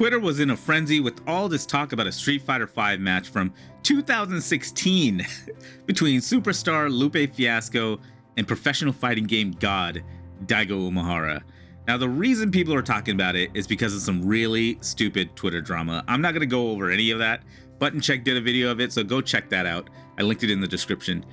Twitter was in a frenzy with all this talk about a Street Fighter V match from 2016 between superstar Lupe Fiasco and professional fighting game god Daigo Umehara. Now, the reason people are talking about it is because of some really stupid Twitter drama. I'm not going to go over any of that. Button Check did a video of it, so go check that out. I linked it in the description.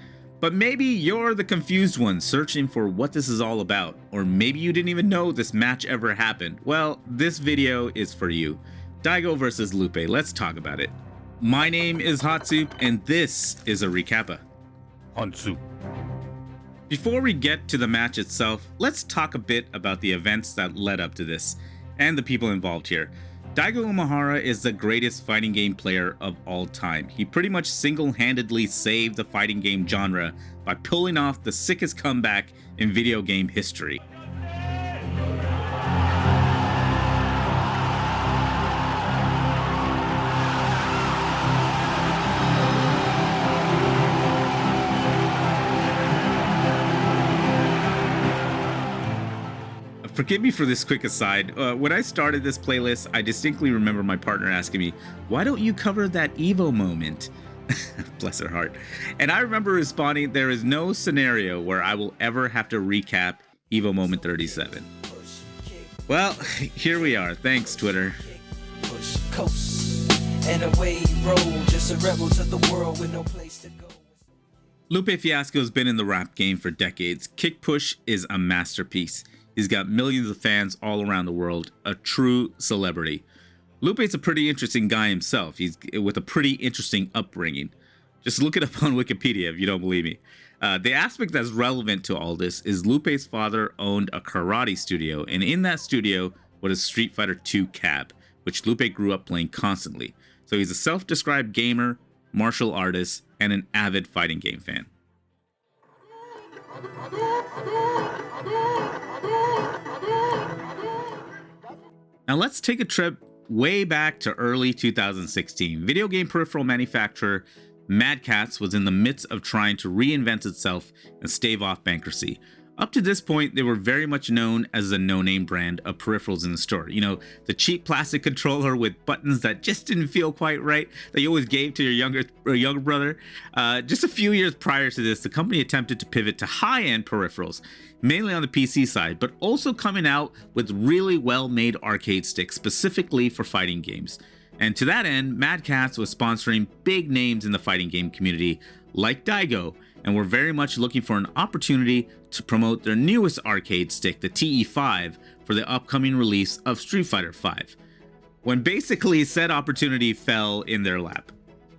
But maybe you're the confused one searching for what this is all about, or maybe you didn't even know this match ever happened. Well, this video is for you. Daigo versus Lupe, let's talk about it. My name is Hot Soup, and this is a re-kappa. Hot Soup. Before we get to the match itself, let's talk a bit about the events that led up to this, and the people involved here. Daigo Umehara is the greatest fighting game player of all time. He pretty much single-handedly saved the fighting game genre by pulling off the sickest comeback in video game history. Forgive me for this quick aside. When I started this playlist, I distinctly remember my partner asking me, why don't you cover that Evo moment? Bless her heart. And I remember responding, there is no scenario where I will ever have to recap Evo moment 37. Well, here we are. Thanks, Twitter. Lupe Fiasco has been in the rap game for decades. Kick Push is a masterpiece. He's got millions of fans all around the world, a true celebrity. Lupe's a pretty interesting guy himself. He's with a pretty interesting upbringing. Just look it up on Wikipedia if you don't believe me. The aspect that's relevant to all this is Lupe's father owned a karate studio, and in that studio was a Street Fighter II cab, which Lupe grew up playing constantly. So he's a self-described gamer, martial artist, and an avid fighting game fan. Now let's take a trip way back to early 2016. Video game peripheral manufacturer Mad Catz was in the midst of trying to reinvent itself and stave off bankruptcy. Up to this point, they were very much known as a no-name brand of peripherals in the store. You know, the cheap plastic controller with buttons that just didn't feel quite right that you always gave to your younger brother. Just a few years prior to this, the company attempted to pivot to high-end peripherals, mainly on the PC side, but also coming out with really well-made arcade sticks specifically for fighting games. And to that end, Mad Catz was sponsoring big names in the fighting game community like Daigo, and were very much looking for an opportunity to promote their newest arcade stick, the TE5, for the upcoming release of Street Fighter V, when basically said opportunity fell in their lap.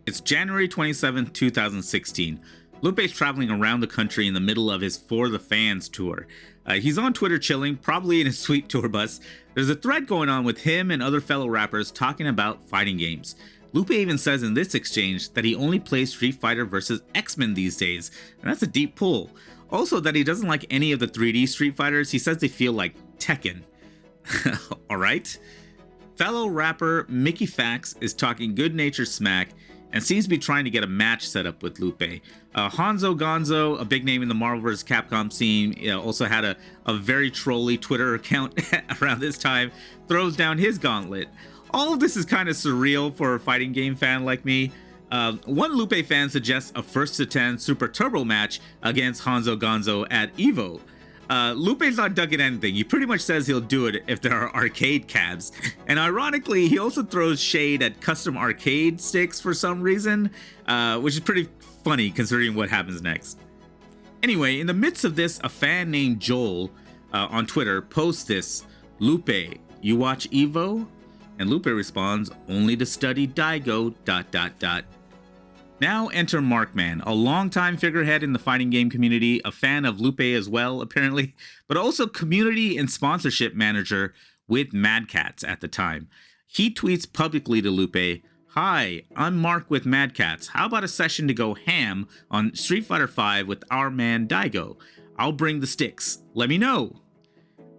It's January 27, 2016. Lupe's traveling around the country in the middle of his For the Fans tour. He's on Twitter chilling, probably in his sweet tour bus. There's a thread going on with him and other fellow rappers talking about fighting games. Lupe even says in this exchange that he only plays Street Fighter vs. X-Men these days, and that's a deep pull. Also that he doesn't like any of the 3D Street Fighters, he says they feel like Tekken. Alright? Fellow rapper Mickey Fax is talking good-natured smack and seems to be trying to get a match set up with Lupe. Hanzo Gonzo, a big name in the Marvel vs. Capcom scene, also had a very trolly Twitter account around this time, throws down his gauntlet. All of this is kind of surreal for a fighting game fan like me. One Lupe fan suggests a 1st to 10 Super Turbo match against Hanzo Gonzo at EVO. Lupe's not ducking anything. He pretty much says he'll do it if there are arcade cabs. And ironically, he also throws shade at custom arcade sticks for some reason, which is pretty funny considering what happens next. Anyway, in the midst of this, a fan named Joel on Twitter posts this, "Lupe, you watch EVO?" And Lupe responds, "Only to study Daigo, ... Now enter Markman, a longtime figurehead in the fighting game community, a fan of Lupe as well, apparently, but also community and sponsorship manager with Mad Catz at the time. He tweets publicly to Lupe, "Hi, I'm Mark with Mad Catz. How about a session to go ham on Street Fighter V with our man Daigo? I'll bring the sticks. Let me know."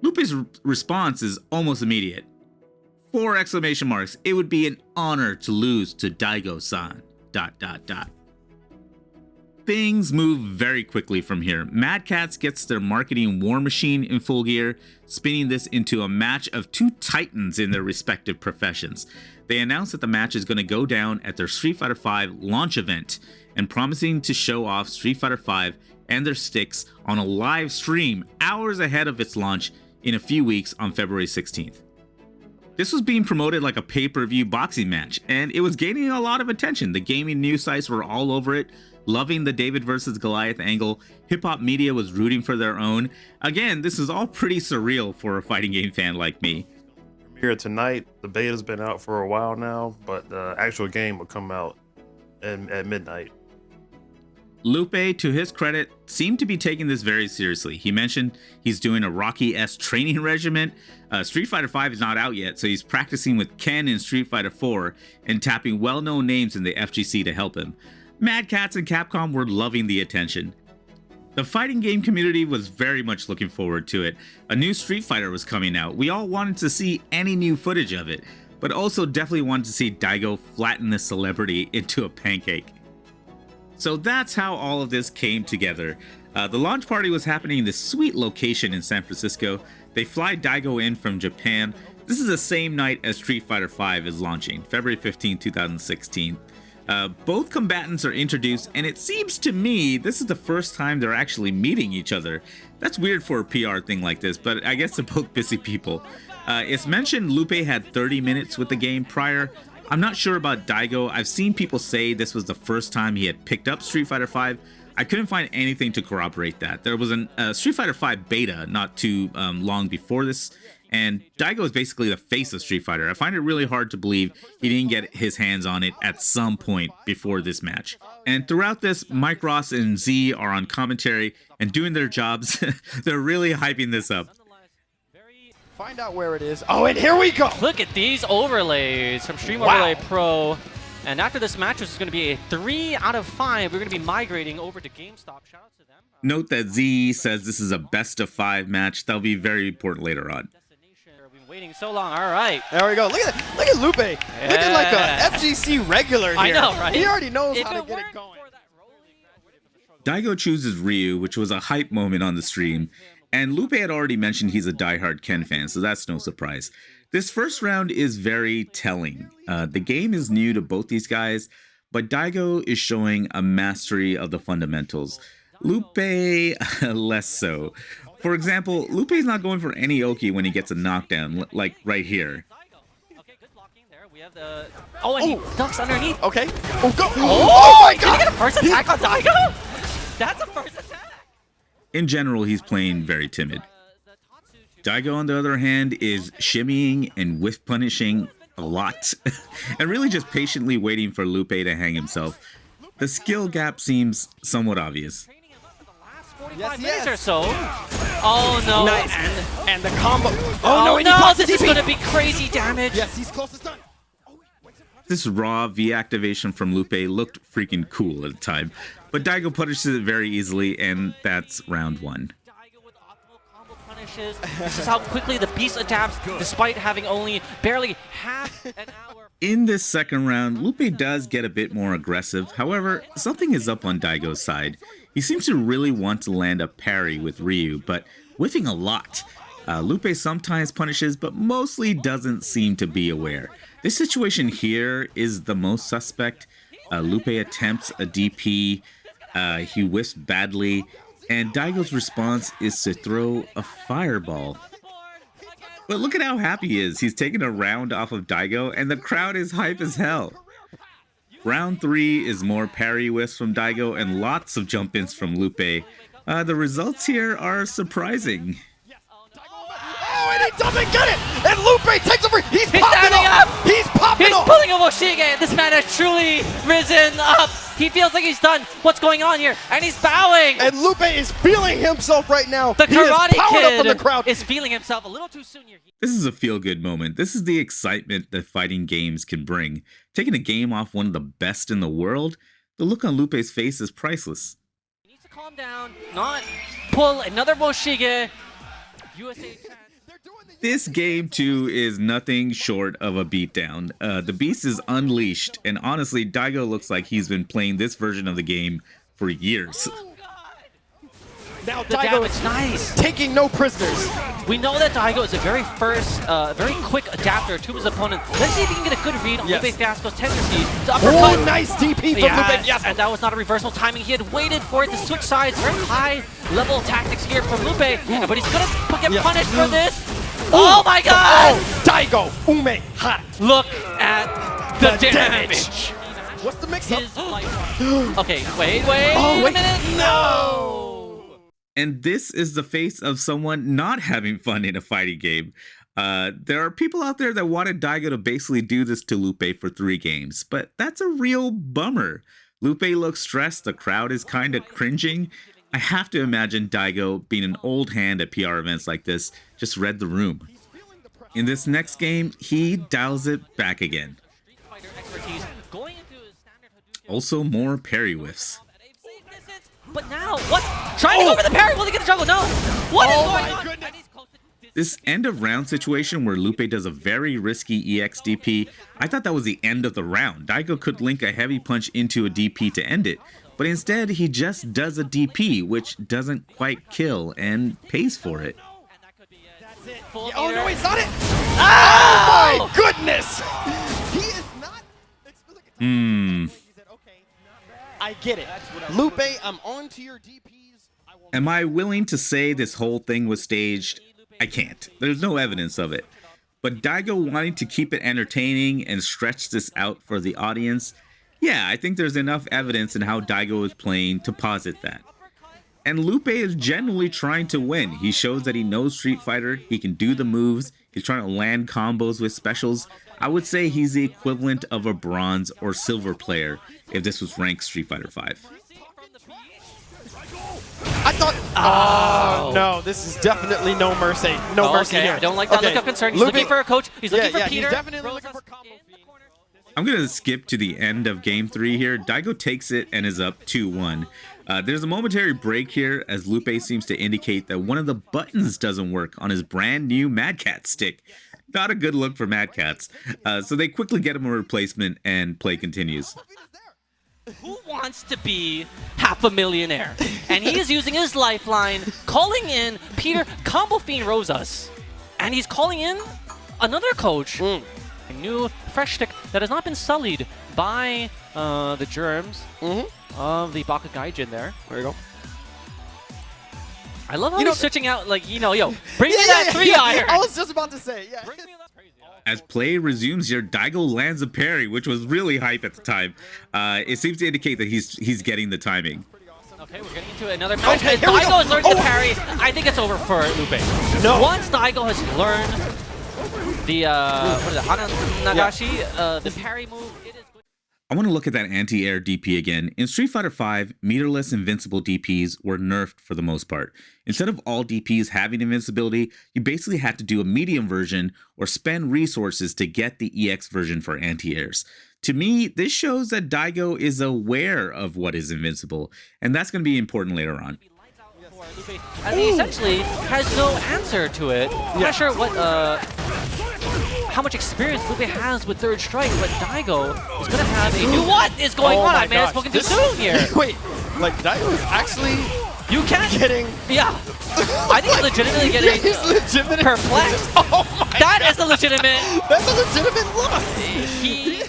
Lupe's response is almost immediate. 4 exclamation marks. "It would be an honor to lose to Daigo-san, ... things move very quickly from here. Mad Catz gets their marketing war machine in full gear, spinning this into a match of two titans in their respective professions. They announce that the match is going to go down at their Street Fighter V launch event, and promising to show off Street Fighter V and their sticks on a live stream hours ahead of its launch in a few weeks on February 16th. This was being promoted like a pay-per-view boxing match, and it was gaining a lot of attention. The gaming news sites were all over it, loving the David versus Goliath angle. Hip-hop media was rooting for their own. Again, this is all pretty surreal for a fighting game fan like me. Here tonight, the beta's been out for a while now, but the actual game will come out at midnight. Lupe, to his credit, seemed to be taking this very seriously. He mentioned he's doing a Rocky-esque training regimen. Street Fighter V is not out yet, so he's practicing with Ken in Street Fighter IV and tapping well-known names in the FGC to help him. Mad Catz and Capcom were loving the attention. The fighting game community was very much looking forward to it. A new Street Fighter was coming out. We all wanted to see any new footage of it, but also definitely wanted to see Daigo flatten the celebrity into a pancake. So that's how all of this came together. The launch party was happening in this sweet location in San Francisco. They fly Daigo in from Japan. This is the same night as Street Fighter V is launching, February 15, 2016. Both combatants are introduced, and it seems to me this is the first time they're actually meeting each other. That's weird for a PR thing like this, but I guess they're both busy people. It's mentioned Lupe had 30 minutes with the game prior. I'm not sure about Daigo. I've seen people say this was the first time he had picked up Street Fighter V. I couldn't find anything to corroborate that. There was a Street Fighter V beta not too long before this, and Daigo is basically the face of Street Fighter. I find it really hard to believe he didn't get his hands on it at some point before this match. And throughout this, Mike Ross and Z are on commentary and doing their jobs. They're really hyping this up. Find out where it is. Oh, and here we go. Look at these overlays from Stream Overlay Pro. And after this match, this is going to be a 3 out of 5. We're going to be migrating over to GameStop. Shout out to them. Note that Z says this is a best of 5 match. That'll be very important later on. We've been waiting so long. All right. There we go. Look at Lupe. Yeah. Looking like a FGC regular here. I know, right? He already knows If how to get it going. Daigo chooses Ryu, which was a hype moment on the stream. And Lupe had already mentioned he's a diehard Ken fan, so that's no surprise. This first round is very telling. The game is new to both these guys, but Daigo is showing a mastery of the fundamentals. Lupe, less so. For example, Lupe is not going for any Oki when he gets a knockdown, like right here. Okay, good blocking there. We have the... Oh, and he ducks underneath. Okay. Oh, go. Oh my God. Did he get a first attack on Daigo? That's a first attack. In general, he's playing very timid. Daigo, on the other hand, is shimmying and whiff punishing a lot, and really just patiently waiting for Lupe to hang himself. The skill gap seems somewhat obvious. Yes. Or so. Oh no. Nice. And the combo. Oh and no, this is going to be crazy damage. Yes, he's close to done. This raw V activation from Lupe looked freaking cool at the time, but Daigo punishes it very easily, and that's round 1. Daigo with optimal combo punishes. This is how quickly the beast adapts, despite having only barely half an hour. In this second round, Lupe does get a bit more aggressive. However, something is up on Daigo's side. He seems to really want to land a parry with Ryu, but whiffing a lot. Lupe sometimes punishes, but mostly doesn't seem to be aware. This situation here is the most suspect. Lupe attempts a DP, he whiffs badly, and Daigo's response is to throw a fireball. But look at how happy he is. He's taking a round off of Daigo, and the crowd is hype as hell. Round 3 is more parry whiffs from Daigo and lots of jump-ins from Lupe. The results here are surprising. Oh, and he doesn't get it! And Lupe takes over! He's popping standing up! up! He's popping He's up! pulling a Moshige! This man has truly risen up! He feels like he's done. What's going on here? And he's bowing! And Lupe is feeling himself right now. The He is Karate powered up from the Kid crowd. is feeling himself a little too soon here. This is a feel-good moment. This is the excitement that fighting games can bring. Taking a game off one of the best in the world, the look on Lupe's face is priceless. He needs to calm down, not pull another Moshige. USA chance. This game, too, is nothing short of a beatdown. The beast is unleashed, and honestly, Daigo looks like he's been playing this version of the game for years. Now The Daigo damage, nice. taking no prisoners. We know that Daigo is a very very quick adapter to his opponent. Let's see if he can get a good read on Yes. Lupe Fiasco's tendency to uppercut. Oh, nice DP from Yeah, Lupe Fiasco. and that was not a reversal timing. He had waited for it to switch sides. Very high level tactics here from Lupe, but he's gonna get Yeah. punished for this. Oh my god! Oh, Daigo Umehara. Look at the damage. What's the mix-up? His life. Okay, wait Oh, a wait. minute. No! And this is the face of someone not having fun in a fighting game. There are people out there that wanted Daigo to basically do this to Lupe for 3 games, but that's a real bummer. Lupe looks stressed, the crowd is kind of cringing. I have to imagine Daigo, being an old hand at PR events like this, just read the room. In this next game, he dials it back again. Also more parry whiffs. But now, what? Trying to go for the parry. Will he get the juggle? No. What is going my on? goodness. And he's close to This end of round situation where Lupe does a very risky EX DP, I thought that was the end of the round. Daigo could link a heavy punch into a DP to end it, but instead he just does a DP, which doesn't quite kill and pays for it. That's it. Full Oh meter. no, he's not it. Oh! My goodness. He is not. I get it. Lupe, I'm on to your DPs. Am I willing to say this whole thing was staged? I can't. There's no evidence of it. But Daigo wanting to keep it entertaining and stretch this out for the audience, yeah, I think there's enough evidence in how Daigo is playing to posit that. And Lupe is genuinely trying to win. He shows that he knows Street Fighter, he can do the moves, he's trying to land combos with specials. I would say he's the equivalent of a bronze or silver player if this was ranked Street Fighter V. I thought. Oh no, this is definitely no mercy. No mercy Okay, here. I don't like that Okay. look of concern. He's Lupe- looking for a coach. He's looking for yeah, Peter. he's definitely Roses looking for combo in the feed. corner. I'm going to skip to the end of game 3 here. Daigo takes it and is up 2-1. There's a momentary break here as Lupe seems to indicate that one of the buttons doesn't work on his brand new Mad Cat stick. Not a good look for Mad Cats. So they quickly get him a replacement and play continues. Who wants to be half a millionaire? And he is using his lifeline, calling in Peter Combo Fiend Rosas. And he's calling in another coach. A new fresh stick that has not been sullied by the germs of the Baka Gaijin there. There you go. I love how You know, he's switching out, like, you know, yo, bring me that 3-iron. I was just about to say, yeah. Bring me that. As play resumes here, Daigo lands a parry, which was really hype at the time. It seems to indicate that he's getting the timing. Okay, we're getting into another match. Okay, As here we Daigo go. has learned to parry. I think it's over for Lupe. No. Once Daigo has learned the what is it, Hana Nagashi, the parry move, it is good. I want to look at that anti-air DP again. In Street Fighter V, meterless invincible DPs were nerfed for the most part. Instead of all DPs having invincibility, you basically had to do a medium version or spend resources to get the EX version for anti-airs. To me, this shows that Daigo is aware of what is invincible, and that's going to be important later on. And he essentially has no answer to it. I'm not sure what how much experience Lupe has with third strike, but Daigo is gonna have a new what is going on? I may have spoken too soon here. Wait, like Daigo is actually You can't getting. Yeah. I think he's legitimately Yeah, getting he's legitimate. perplexed. Oh my That God. is a legitimate. That's a legitimate look. He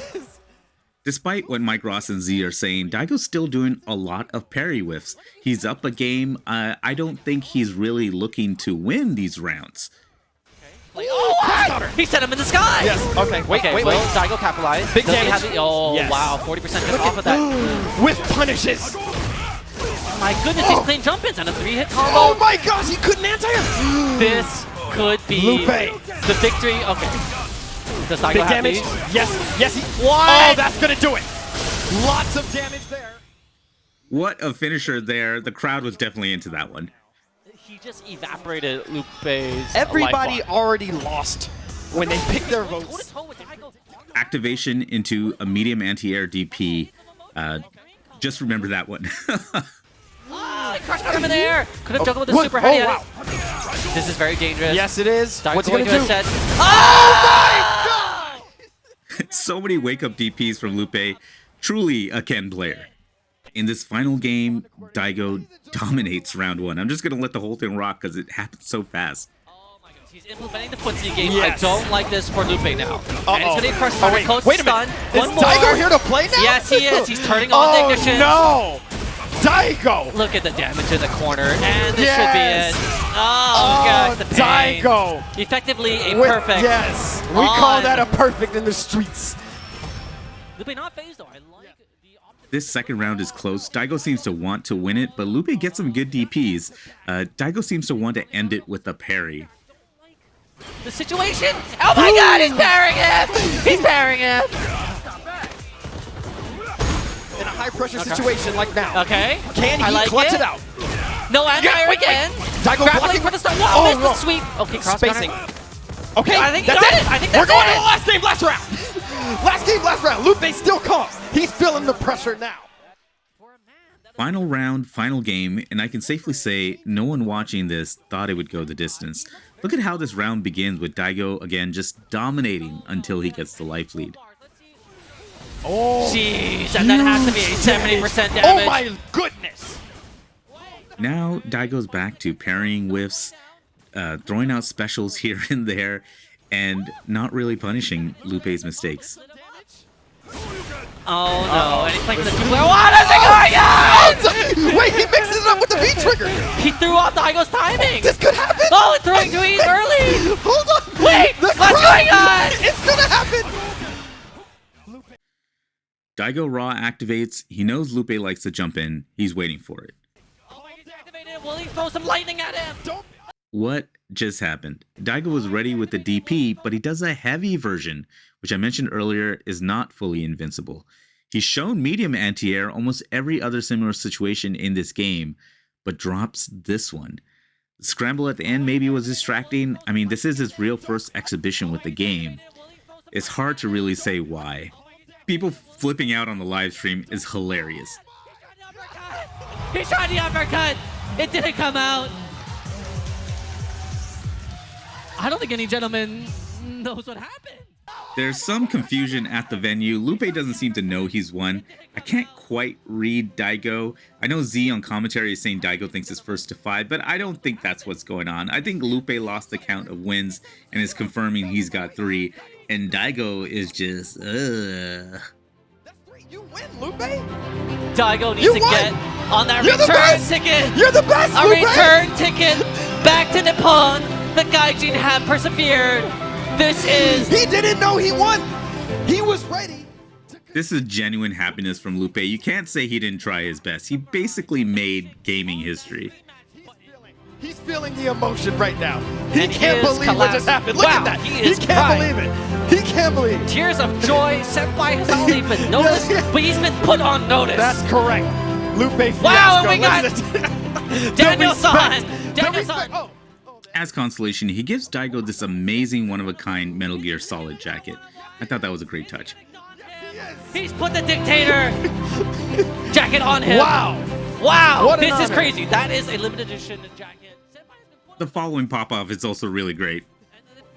Despite what Mike Ross and Z are saying, Daigo's still doing a lot of parry whiffs. He's up a game. I don't think he's really looking to win these rounds. like, oh, what? He set him in the sky. Yes. Okay. Wait. Okay, Wait. will Daigo capitalize? Big Does he damage. have the- oh, Yes. wow, 40% just off of that. With punishes. My goodness, he's playing jump-ins and a 3-hit combo. Oh my gosh, he couldn't anti-air. This could be Lupe. the victory. Okay. Does Daigo Big have damage. these? Yes. Yes. He. What? Oh, that's gonna do it. Lots of damage there. What a finisher there. The crowd was definitely into that one. He just evaporated Lupe's Everybody lifeline. already lost when they picked their votes. Toe-to-toe with Daigo. Activation into a medium anti-air DP. Just remember that one. Ah, he crushed him in the air. Could have juggled with a What? super heavy. Oh, at it. This is very dangerous. Yes, it is. Daigo What's he gonna going do? to set. So many wake-up DPs from Lupe. Truly a Ken player. In this final game, Daigo dominates round 1. I'm just going to let the whole thing rock because it happens so fast. Oh my goodness, he's implementing the footsie game. Yes. I don't like this for Lupe now. And it's going to be first wait, coach wait a stun. minute. Is One more. Daigo here to play now? Yes, he is. He's turning on the ignition. No! Daigo! Look at the damage in the corner, and this Yes. should be it. Oh, gosh, the pain. Daigo! Effectively a With- perfect. Yes, we call that a perfect in the streets. Lupe not phased though. I like the This second round is close. Daigo seems to want to win it, but Lupe gets some good DPs. Daigo seems to want to end it with a parry. the situation. Oh my God, he's parrying him. He's parrying him. In a high-pressure situation like now. Okay. Can I he like clutch it out? No anti-air wait. again. Daigo Grappling blocking for the start. Wow, missed no. the sweep. Okay, cross Spacing. counter. Okay, I think he that's got it. it. I think We're that's going it. to the last game, last round. Last game, last round. Lupe still calm. He's feeling the pressure now. Final round, final game, and I can safely say no one watching this thought it would go the distance. Look at how this round begins with Daigo again just dominating until he gets the life lead. Oh, Jeez, and that has to be a 70% damage. oh my goodness. Now Daigo's back to parrying whiffs, throwing out specials here and there, and not really punishing Lupe's mistakes. Oh no, and he's playing for the two-player. What is it going on? Wait, he mixes it up with the V-trigger. He threw off Daigo's timing. This could happen. Oh, it's throwing too early. Hold on. Wait, The what's crowd- going on? It's gonna happen. Daigo Raw activates. He knows Lupe likes to jump in. He's waiting for it. Oh, he's activated. Will he throw some lightning at him? What just happened? Daigo was ready with the DP, but he does a heavy version, which I mentioned earlier is not fully invincible. He's shown medium anti-air almost every other similar situation in this game, but drops this one. The scramble at the end maybe was distracting. I mean, this is his real first exhibition with the game. It's hard to really say why. People flipping out on the live stream is hilarious. He tried the uppercut. It didn't come out. I don't think any gentleman knows what happened. There's some confusion at the venue. Lupe doesn't seem to know he's won. I can't quite read Daigo. I know Z on commentary is saying Daigo thinks it's first to 5, but I don't think that's what's going on. I think Lupe lost the count of wins and is confirming he's got 3, and Daigo is just, That's 3. You win, Lupe. Daigo needs You to won. get on that You're the return best. ticket. You're the best, A Lupe. return ticket back to Nippon. The Gaijin have persevered. This is He didn't know he won. He was ready. this is genuine happiness from Lupe. You can't say he didn't try his best. He basically made gaming history. He's feeling the emotion right now. He And he can't is believe what collapsed. just happened. Look Wow, at that. he is can't crying. believe it. He can't believe it. tears of joy. Senpai has not only been noticed, Yes. but he's been put on notice. That's correct. Lupe Fiasco. Wow, and we got listen. Daniel-san. The Daniel-san. respect. Oh. As consolation, he gives Daigo this amazing one-of-a-kind Metal Gear Solid jacket. I thought that was a great touch. He's put the dictator jacket on him. Wow. Wow. What an This is honor. crazy. That is a limited edition jacket. The following pop-off is also really great.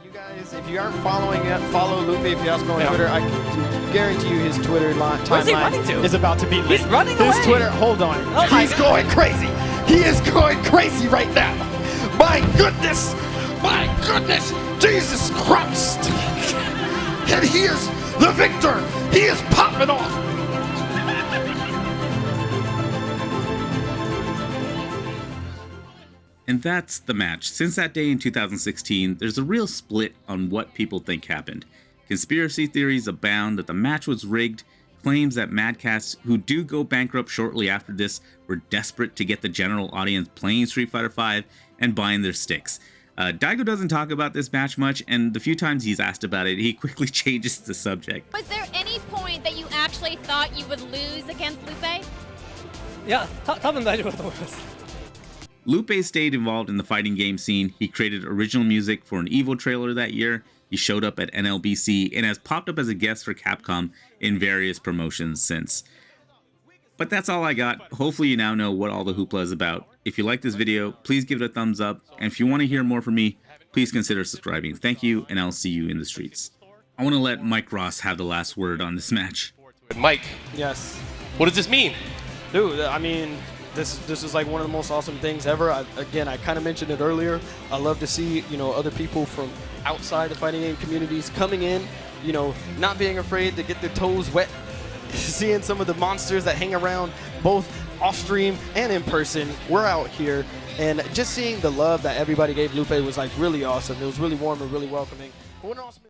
You guys, if you aren't following it, follow Lupe Fiasco on Twitter. I can guarantee you his Twitter Where's he running timeline to? is about to be lit. He's running His away. Twitter, hold on. Oh my He's God. going crazy. He is going crazy right now. My goodness. My goodness. Jesus Christ. And here's the victor. He is popping off. And that's the match. Since that day in 2016, there's a real split on what people think happened. Conspiracy theories abound that the match was rigged, claims that Madcats, who do go bankrupt shortly after this, were desperate to get the general audience playing Street Fighter V and buying their sticks. Daigo doesn't talk about this match much, and the few times he's asked about it, he quickly changes the subject. Was there any point that you actually thought you would lose against Lupe? いや、多分大丈夫だと思います。 Lupe stayed involved in the fighting game scene. He created original music for an Evo trailer that year. He showed up at NLBC and has popped up as a guest for Capcom in various promotions since. But that's all I got. Hopefully you now know what all the hoopla is about. If you like this video, please give it a thumbs up. And if you want to hear more from me, please consider subscribing. Thank you, and I'll see you in the streets. I want to let Mike Ross have the last word on this match. Mike, Yes. what does this mean? Dude, I mean, this is like one of the most awesome things ever. Again, I kind of mentioned it earlier. I love to see, you know, other people from outside the fighting game communities coming in, you know, not being afraid to get their toes wet, seeing some of the monsters that hang around both off stream and in person. We're out here, and just seeing the love that everybody gave Lupe was like really awesome. It was really warm and really welcoming. But what an awesome